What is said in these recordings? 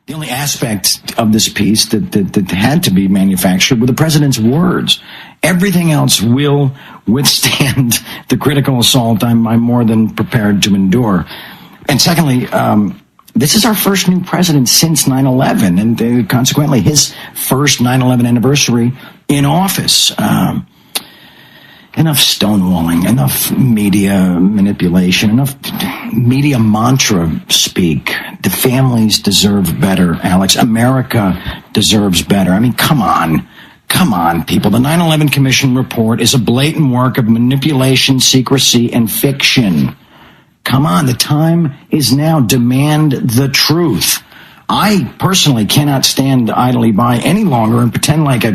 The only aspect of this piece that had to be manufactured were the president's words. Everything else will withstand the critical assault I'm more than prepared to endure. And secondly, this is our first new president since 9/11, and consequently his first 9/11 anniversary in office. Enough stonewalling, enough media manipulation, enough media mantra speak. The families deserve better, Alex. America deserves better. I mean, come on. Come on, people. The 9/11 Commission report is a blatant work of manipulation, secrecy, and fiction. Come on, the time is now. Demand the truth. I personally cannot stand idly by any longer and pretend like a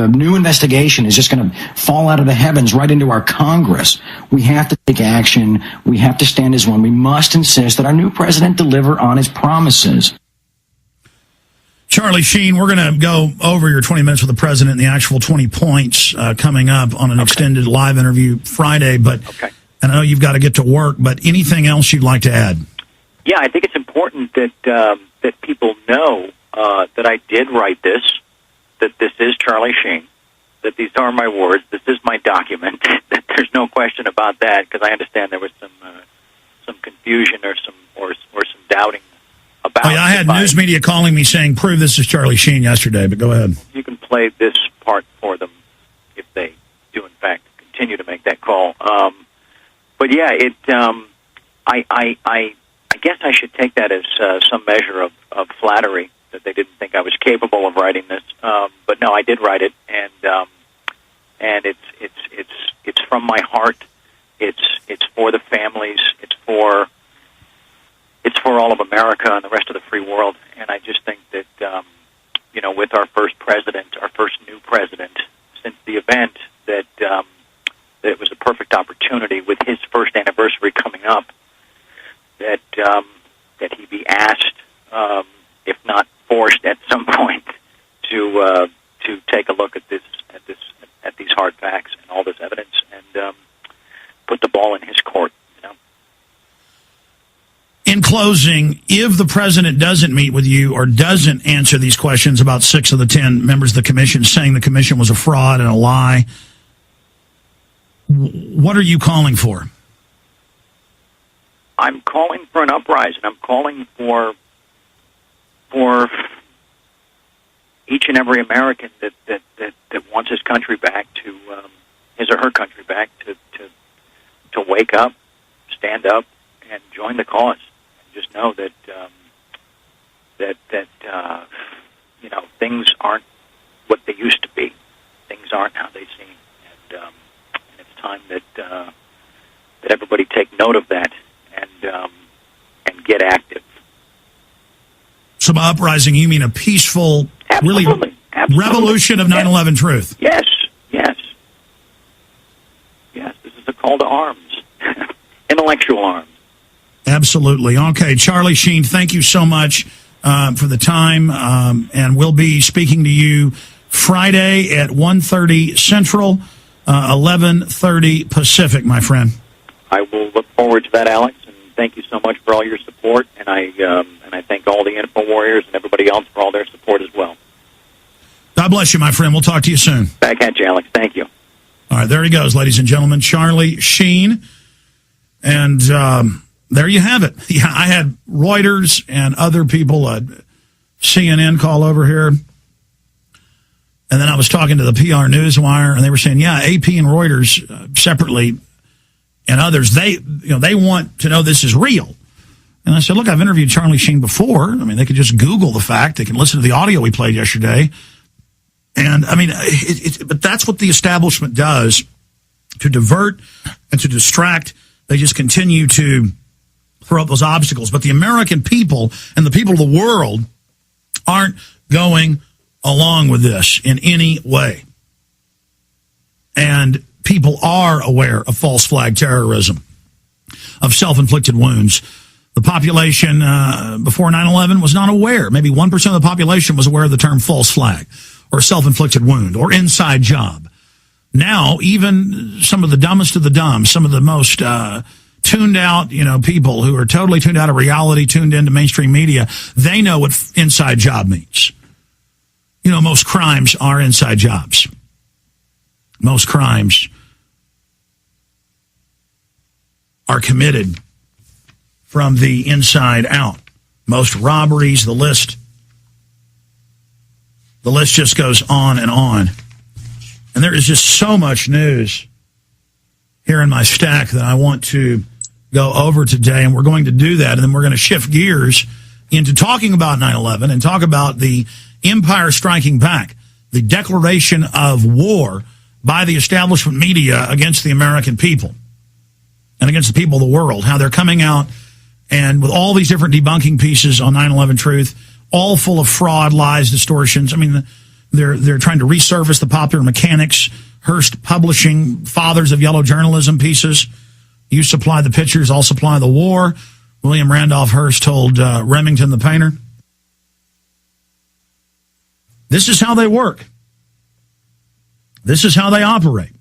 new investigation is just going to fall out of the heavens right into our Congress. We have to take action. We have to stand as one. We must insist that our new president deliver on his promises. Charlie Sheen, we're going to go over your 20 minutes with the president and the actual 20 points coming up on an extended live interview Friday. But and I know you've got to get to work, but anything else you'd like to add? Yeah, I think it's important that that people know that I did write this, that this is Charlie Sheen, that these are my words, this is my document. That there's no question about that, because I understand there was some confusion or some doubting about. Oh, yeah, I had news media calling me saying, "Prove this is Charlie Sheen" yesterday. But go ahead. You can play this part for them if they do, in fact, continue to make that call. But yeah, I guess I should take that as some measure of flattery that they didn't think I was capable of writing this. But no, I did write it, and it's from my heart. It's for the families. It's for all of America and the rest of the free world. And I just think that with our first president, our first new president since the event, that it was a perfect opportunity with his first anniversary coming up. That he be asked, if not forced, at some point, to take a look at these hard facts and all this evidence, and put the ball in his court. In closing, if the president doesn't meet with you or doesn't answer these questions about 6 of the 10 members of the commission, saying the commission was a fraud and a lie, what are you calling for? I'm calling for an uprising. I'm calling for each and every American that wants his country back to his or her country back to wake up, stand up, and join the cause. And just know that things aren't what they used to be. Things aren't how they seem, and it's time that everybody take note of that. And get active. So by uprising, you mean a peaceful, Absolutely. Revolution of 9/11 truth? Yes. This is a call to arms, intellectual arms. Absolutely. Okay, Charlie Sheen, thank you so much for the time, and we'll be speaking to you Friday at 1:30 Central, 11:30 Pacific, my friend. I will look forward to that, Alex. Thank you so much for all your support, and I thank all the Info Warriors and everybody else for all their support as well. God bless you, my friend. We'll talk to you soon. Back at you, Alex. Thank you. All right, there he goes, ladies and gentlemen, Charlie Sheen. And there you have it. Yeah, I had Reuters and other people, CNN call over here. And then I was talking to the PR Newswire, and they were saying, yeah, AP and Reuters separately and others, they want to know this is real. And I said, look, I've interviewed Charlie Sheen before. I mean, they could just Google the fact. They can listen to the audio we played yesterday. And, I mean, but that's what the establishment does to divert and to distract. They just continue to throw up those obstacles. But the American people and the people of the world aren't going along with this in any way. And people are aware of false flag terrorism, of self-inflicted wounds. The population before 9/11 was not aware. Maybe 1% of the population was aware of the term false flag or self-inflicted wound or inside job. Now, even some of the dumbest of the dumb, some of the most tuned out, people who are totally tuned out of reality, tuned into mainstream media, they know what inside job means. Most crimes are inside jobs. Most crimes are committed from the inside out. Most robberies, the list just goes on and on. And there is just so much news here in my stack that I want to go over today, and we're going to do that, and then we're going to shift gears into talking about 9/11 and talk about the empire striking back, the declaration of war by the establishment media against the American people and against the people of the world, how they're coming out and with all these different debunking pieces on 9/11 Truth, all full of fraud, lies, distortions. I mean, they're trying to resurface the popular mechanics, Hearst Publishing, fathers of yellow journalism pieces. You supply the pictures, I'll supply the war. William Randolph Hearst told Remington the painter. This is how they work. This is how they operate.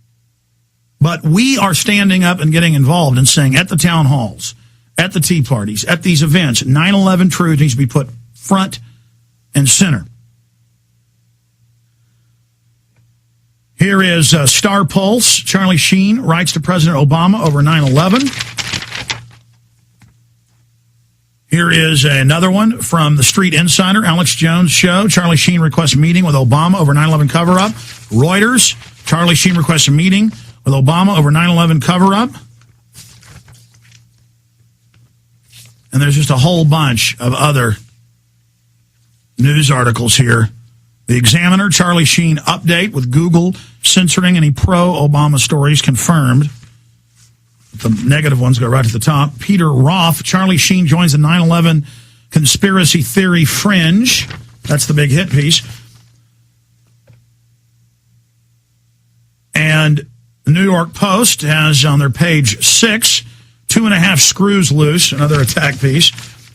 But we are standing up and getting involved and saying at the town halls, at the tea parties, at these events, 9/11 Truth needs to be put front and center. Here is Star Pulse. Charlie Sheen writes to President Obama over 9/11. Here is another one from the Street Insider, Alex Jones Show. Charlie Sheen requests a meeting with Obama over 9/11 cover-up. Reuters, Charlie Sheen requests a meeting with Obama over 9/11 cover-up. And there's just a whole bunch of other news articles here. The Examiner, Charlie Sheen update with Google censoring any pro-Obama stories confirmed. The negative ones go right to the top. Peter Roth, Charlie Sheen joins the 9/11 conspiracy theory fringe. That's the big hit piece. And the New York Post has on their page 6, 2.5 screws loose, another attack piece.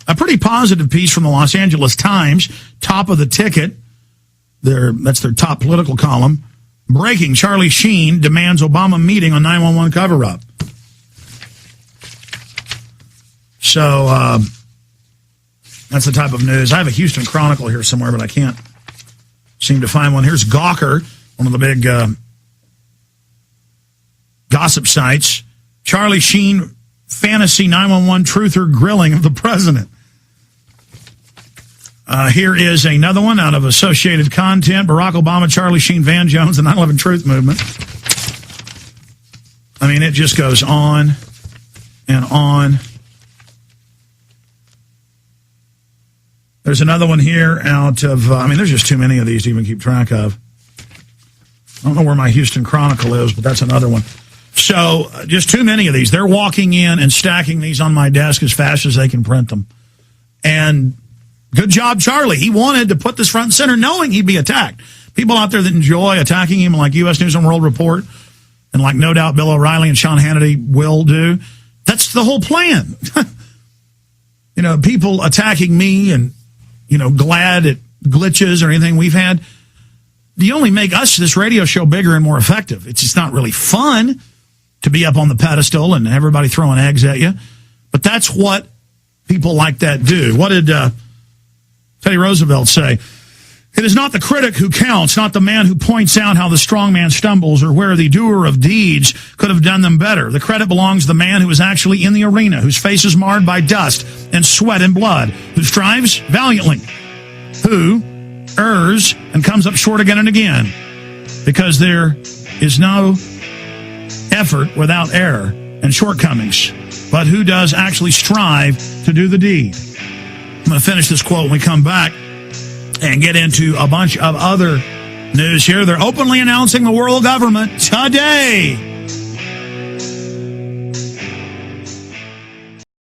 A pretty positive piece from the Los Angeles Times, top of the ticket. That's their top political column. Breaking, Charlie Sheen demands Obama meeting on 9/11 cover-up. So that's the type of news. I have a Houston Chronicle here somewhere, but I can't seem to find one. Here's Gawker, one of the big gossip sites. Charlie Sheen, fantasy 911 truther grilling of the president. Here is another one out of Associated Content. Barack Obama, Charlie Sheen, Van Jones, the 9/11 Truth Movement. I mean, it just goes on and on. There's another one here out of, there's just too many of these to even keep track of. I don't know where my Houston Chronicle is, but that's another one. So just too many of these. They're walking in and stacking these on my desk as fast as they can print them. And good job, Charlie. He wanted to put this front and center knowing he'd be attacked. People out there that enjoy attacking him like U.S. News and World Report and like no doubt Bill O'Reilly and Sean Hannity will do. That's the whole plan. People attacking me and, glad at glitches or anything we've had. You only make this radio show bigger and more effective. It's just not really fun to be up on the pedestal and everybody throwing eggs at you. But that's what people like that do. What did Teddy Roosevelt say? It is not the critic who counts, not the man who points out how the strong man stumbles or where the doer of deeds could have done them better. The credit belongs to the man who is actually in the arena, whose face is marred by dust and sweat and blood, who strives valiantly, who errs and comes up short again and again, because there is no effort without error and shortcomings, but who does actually strive to do the deed. I'm going to finish this quote when we come back and get into a bunch of other news here. They're openly announcing the world government today